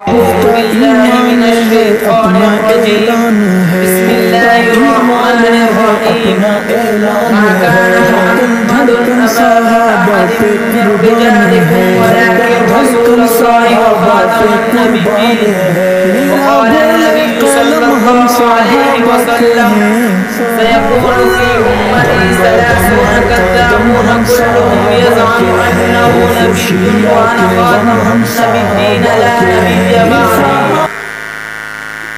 ایمان ہے اپنا اعلان ہے، ایمان ہے اپنا اعلان ہے، دھڑکن صحابہ پہ قربان ہے، دھڑکن صحابہ پہ قربان ہے، میرا بولے قلم ہم صحابہ کے ہیں، سيكون في أمتي 30 كذابون كلهم يزعم أنه نبي وأنا خاتم النبيين لا نبي بعدي۔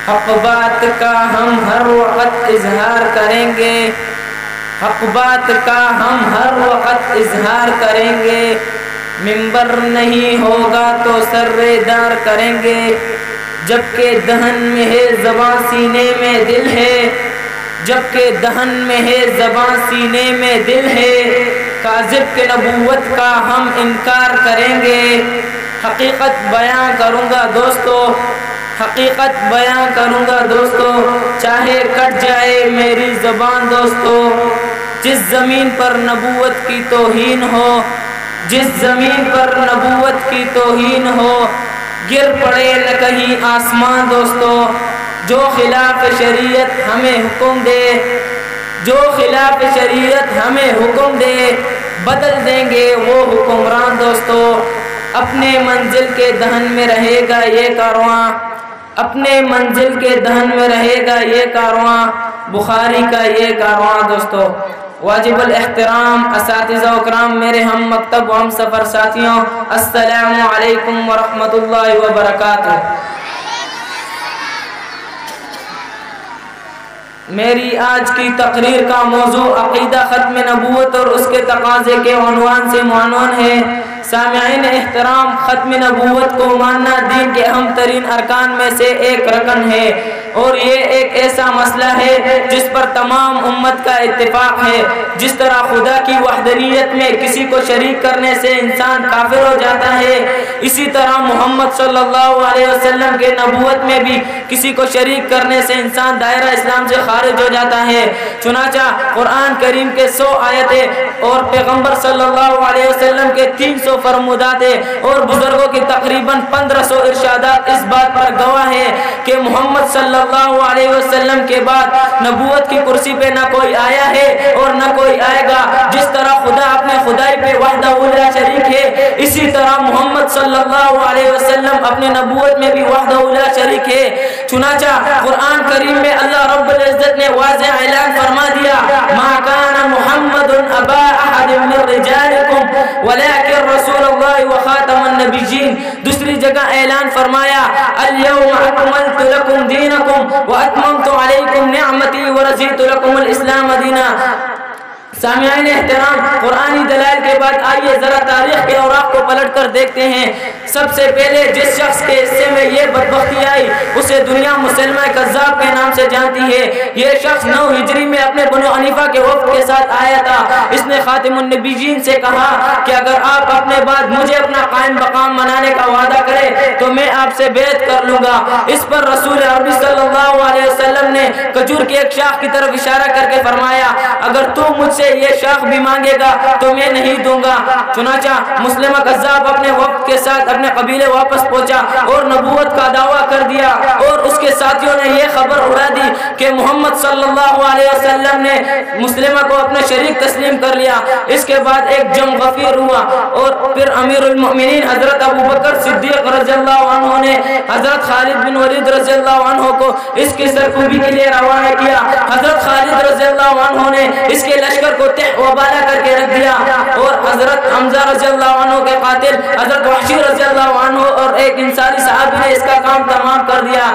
حق بات کا ہم ہر وقت اظہار کریں گے، حق بات کا ہم ہر وقت اظہار کریں گے، منبر نہیں ہوگا تو سرے دار کریں گے، جبکہ دہن میں ہے زباں سینے میں دل ہے، جبکہ دہن میں ہے زباں سینے میں دل ہے، کاذب کے نبوت کا ہم انکار کریں گے۔ حقیقت بیان کروں گا دوستو، حقیقت بیان کروں گا دوستو، چاہے کٹ جائے میری زبان دوستو۔ جس زمین پر نبوت کی توہین ہو، جس زمین پر نبوت کی توہین ہو، گر پڑے نہ کہیں آسمان دوستو۔ جو خلاف شریعت ہمیں حکم دے، جو خلاف شریعت ہمیں حکم دے، بدل دیں گے وہ حکمران دوستو۔ اپنے منزل کے دہن میں رہے گا یہ کارواں، اپنے منزل کے دہن میں رہے گا یہ کارواں، بخاری کا یہ کارواں دوستو۔ واجب الاحترام اساتذہ و کرام، میرے ہم مکتب و ہم سفر ساتھیوں، السلام علیکم ورحمۃ اللہ وبرکاتہ۔ میری آج کی تقریر کا موضوع عقیدہ ختم نبوت اور اس کے تقاضے کے عنوان سے معنون ہے۔ سامعین احترام، ختم نبوت کو ماننا دین کے اہم ترین ارکان میں سے ایک رکن ہے، اور یہ ایک ایسا مسئلہ ہے جس پر تمام امت کا اتفاق ہے۔ جس طرح خدا کی وحدانیت میں کسی کو شریک کرنے سے انسان کافر ہو جاتا ہے، اسی طرح محمد صلی اللہ علیہ وسلم کے نبوت میں بھی کسی کو شریک کرنے سے انسان دائرہ اسلام سے خارج ہو جاتا ہے۔ چنانچہ قرآن کریم کے 100 آیتیں اور پیغمبر صلی اللہ علیہ وسلم کے 300 فرمودات اور بزرگوں کی تقریباً 1500 ارشادات اس بات پر گواہ ہے کہ محمد صلی اللہ علیہ وسلم کے بعد نبوت کی کرسی پہ نہ کوئی آیا ہے اور نہ کوئی آئے گا۔ جس طرح خدا اپنے خدائی پہ وحدہ لا شریک ہے، اسی طرح محمد صلی اللہ علیہ وسلم اپنے نبوت میں بھی وحدہ لا شریک ہے۔ چنانچہ قرآن کریم میں اللہ رب العزت نے واضح اعلان فرما دیا، ما کان محمد ابا احد من رجالکم ولکن رسول اللہ وخاتم النبیین۔ دوسری جگہ اعلان فرمایا، اليوم اکملت لکم دینکم واتممت علیکم نعمتی ورضیت لکم الاسلام دینا۔ سامعین احترام، قرآنی دلائل کے بعد آئیے ذرا تاریخ کے اوراق کو پلٹ کر دیکھتے ہیں۔ سب سے پہلے جس شخص کے حصے میں یہ بدبختی آئی اسے دنیا مسلمہ کذاب کے نام سے جانتی ہے۔ یہ شخص 9 ہجری میں اپنے بنو حنیفہ کے وفد کے ساتھ آیا تھا۔ اس نے خاتم النبیین سے کہا کہ اگر آپ اپنے بعد مجھے اپنا قائم مقام منانے کا وعدہ کرے تو میں آپ سے بیعت کر لوں گا۔ اس پر رسول عربی صلی اللہ علیہ وسلم نے کھجور کی ایک شاخ کی طرف اشارہ کر کے فرمایا، اگر تو مجھ سے یہ شاخ بھی مانگے گا تو میں نہیں دوں گا۔ چنانچہ مسلمہ کذاب اپنے وفد کے ساتھ اپنے قبیلے واپس پہنچا اور نبوت کا دعویٰ کر دیا، اور اس کے ساتھیوں نے یہ خبر اڑا دی کہ محمد صلی اللہ علیہ وسلم نے مسلمہ کو اپنا شریک تسلیم کر لیا۔ اس کے بعد ایک جنگ غفیر ہوا، اور پھر امیر المؤمنین حضرت ابو بکر صدیق رضی اللہ عنہ نے حضرت خالد بن ولید رضی اللہ عنہ کو اس کی سرکوبی کے لیے روانہ کیا۔ حضرت خالد رضی اللہ عنہ نے اس کے لشکر کو تہ و بالا کر کے رکھ دیا، اور حضرت حمزہ رضی اللہ عنہ کے قاتل حضرت وحشی رضی اللہ عنہ اور ایک انصاری صحابی نے اس کا کام تمام کر دیا۔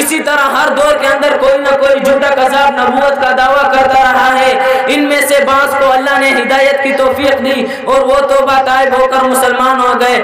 اسی طرح ہر دور کے اندر کوئی نہ کوئی جھوٹا کذاب نبوت کا دعویٰ کرتا رہا ہے۔ ان میں سے بعض کو اللہ نے ہدایت کی توفیق دی اور وہ توبہ طائب ہو کر مسلمان ہو گئے۔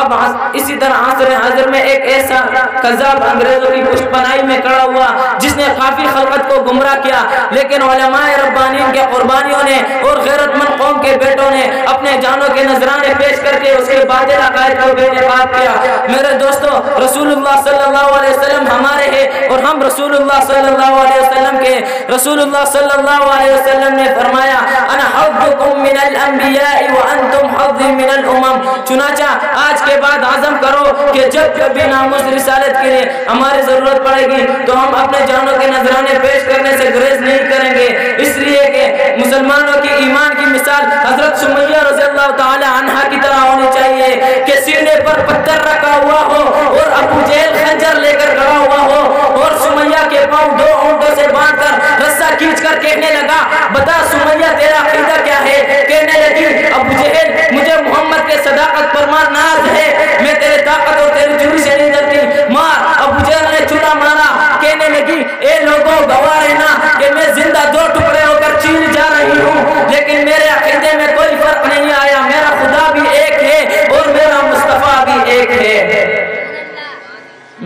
اب اسی طرح عصر حاضر میں ایک ایسا کذاب انگریزوں کی پشت پناہی میں کھڑا ہوا جس نے کافی خلقت کو گمراہ کیا، لیکن علماء ربانیین کے قربانیوں نے اور غیرت مند قوم کے بیٹوں نے اپنے جانوں کے نذرانے پیش کر کے اس کے باطل عقائد کو بے نقاب کیا۔ میرے دوستو، رسول اللہ صلی اللہ علیہ وسلم ہمارے ہیں اور ہم رسول اللہ صلی اللہ علیہ وسلم کے۔ رسول اللہ صلی اللہ علیہ وسلم نے فرمایا، انا حظکم من الانبیاء وانتم حظی من الامم۔ چنانچہ آج آج کے بعد عزم کرو کہ جب کبھی ناموس رسالت کے لیے ہماری ضرورت پڑے گی تو ہم اپنے جانوں کے نذرانے پیش کرنے سے گریز نہیں کریں گے، اس لیے کہ مسلمانوں کی ایمان کی مثال حضرت سمیہ رضی اللہ تعالی عنہا کی طرح ہونی چاہیے کہ سینے پر پتھر رکھا ہوا ہو اور ابو جہل خنجر لے کر کھڑا ہوا ہو اور سمیہ کے پاؤں 2 اونٹوں سے باندھ کر رسا کھینچ کر کہنے لگا بتا سمیہ تیرا عقیدہ کیا ہے؟ کہنے لگی ابو جہل مجھے محمد کے صداقت پر ناز ہے، میں تیرے طاقت اور تیری چوری سے نہیں ڈرتی، مار۔ ابو جہل نے چوڑا مارا، کہنے لگی اے لوگوں گواہ رہنا کہ میں زندہ 2 ٹکڑے ہو کر چین جا رہی ہوں، لیکن میرے عقیدے میں کوئی فرق نہیں آیا، میرا خدا بھی ایک ہے اور میرا مصطفیٰ بھی ایک ہے۔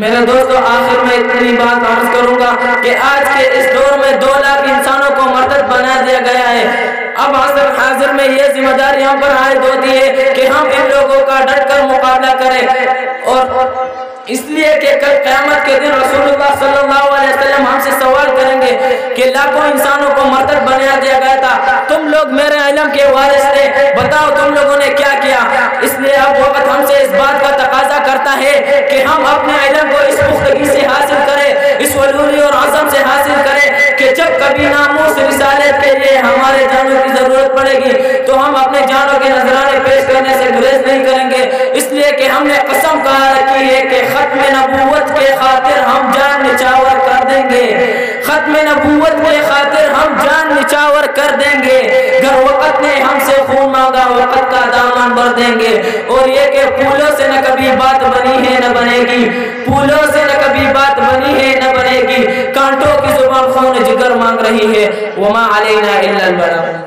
میرے دوستو آخر میں اتنی بات عرض کروں گا کہ آج کے اس دور میں 2 لاکھ انسانوں کو مرتد بنا دیا گیا ہے۔ اب حاضر میں یہ ذمہ داری ہم پر عائد ہوتی ہے کہ ہم ان لوگوں کا ڈٹ کر مقابلہ کریں، اور اس لیے کہ کل قیامت کے دن رسول اللہ صلی اللہ علیہ وسلم ہم سے سوال کریں گے کہ لاکھوں انسانوں کو مرتد بنا دیا گیا تھا، تم لوگ میرے علم کے وارث تھے، بتاؤ تم لوگوں نے کیا کیا؟ اس لیے اب وقت ہم سے اس بات کا تقاضا کرتا ہے کہ ہم اپنے علم کو اس پختگی سے حاصل کریں، اس وجوری اور عزم سے حاصل کریں کہ جب کبھی ناموس رسالت کے لیے ہمارے جانوں کی ضرورت پڑے گی تو ہم اپنے جانوں کے نذرانے پیش کرنے سے گریز نہیں کریں گے، اس لیے کہ ہم نے قسم کہا رکھی ہے کہ ختم نبوت کے خاطر ہم جان نچاور کر دیں گے، ختم نبوت کے خاطر ہم جان نچاور کر دیں گے، گر وقت نے ہم سے خون مانگا وقت کا دامن بھر دیں گے، اور یہ کہ پھولوں سے نہ کبھی بات بنی ہے نہ بنے گی، پھولوں سے نہ کبھی بات بنی ہے نہ بنے گی، کانٹوں کی زبان خون جگر مانگ رہی ہے، وما علینا الا البلاغ۔